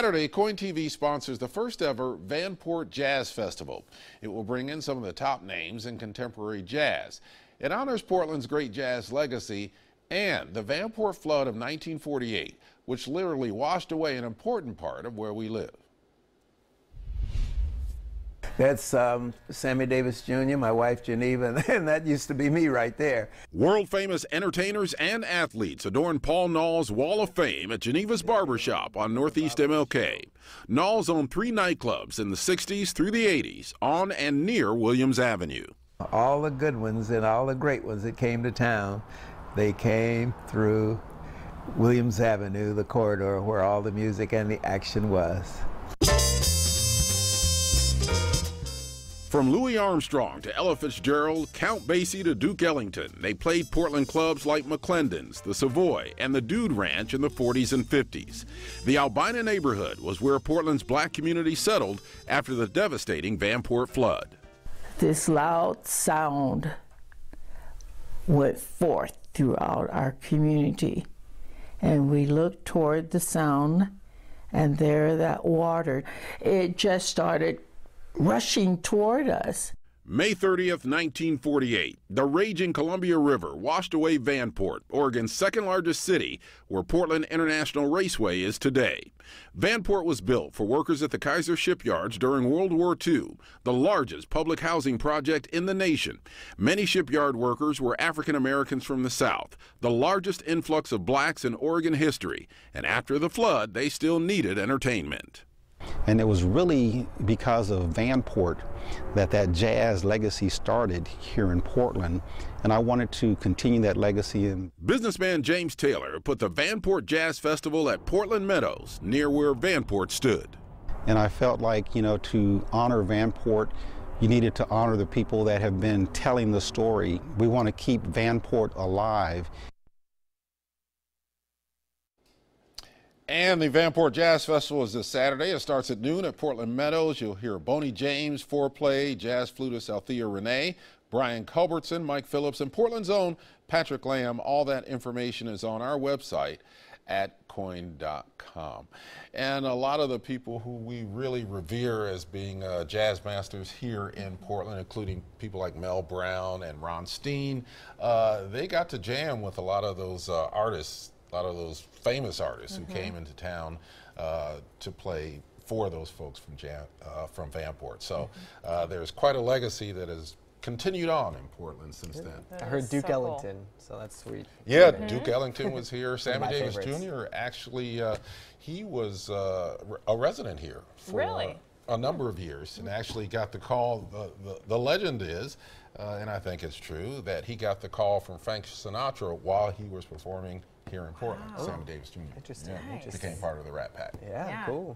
Saturday, Coin TV sponsors the first ever Vanport Jazz Festival. It will bring in some of the top names in contemporary jazz. It honors Portland's great jazz legacy and the Vanport flood of 1948, which literally washed away an important part of where we live. That's Sammy Davis Jr., my wife Geneva, and that used to be me right there. World-famous entertainers and athletes adorn Paul Naull's Wall of Fame at Geneva's Barbershop on Northeast MLK. Naull's owned 3 nightclubs in the 60s through the 80s on and near Williams Avenue. All the good ones and all the great ones that came to town, they came through Williams Avenue, the corridor where all the music and the action was. From Louis Armstrong to Ella Fitzgerald, Count Basie to Duke Ellington, they played Portland clubs like McClendon's, the Savoy, and the Dude Ranch in the 40s and 50s. The Albina neighborhood was where Portland's black community settled after the devastating Vanport flood. This loud sound went forth throughout our community, and we looked toward the sound, and there that water, it just started rushing toward us. May 30th, 1948, the raging Columbia River washed away Vanport, Oregon's second largest city, where Portland International Raceway is today. Vanport was built for workers at the Kaiser shipyards during World War II, the largest public housing project in the nation. Many shipyard workers were African Americans from the South, the largest influx of blacks in Oregon history, and after the flood, they still needed entertainment. And it was really because of Vanport that jazz legacy started here in Portland, and I wanted to continue that legacy. Businessman James Taylor put the Vanport Jazz Festival at Portland Meadows, near where Vanport stood. And I felt like, to honor Vanport, you needed to honor the people that have been telling the story. We want to keep Vanport alive. And the Vanport Jazz Festival is this Saturday. It starts at noon at Portland Meadows. You'll hear Boney James, foreplay, jazz flutist Althea Renee, Brian Culbertson, Mike Phillips, and Portland's own Patrick Lamb. All that information is on our website at coin.com. And a lot of the people who we really revere as being jazz masters here in Portland, including people like Mel Brown and Ron Steen, they got to jam with a lot of those artists, a lot of those famous artists who came into town to play for those folks from Vanport. So there's quite a legacy that has continued on in Portland since then. I heard Duke Ellington, so that's sweet. Yeah, Duke Ellington was here. Sammy Davis Jr. actually, he was a resident here for a number of years, and actually got the call. The legend is, and I think it's true, that he got the call from Frank Sinatra while he was performing here in Portland. Sammy Davis Jr. Interesting. Became part of the Rat Pack. Yeah, cool.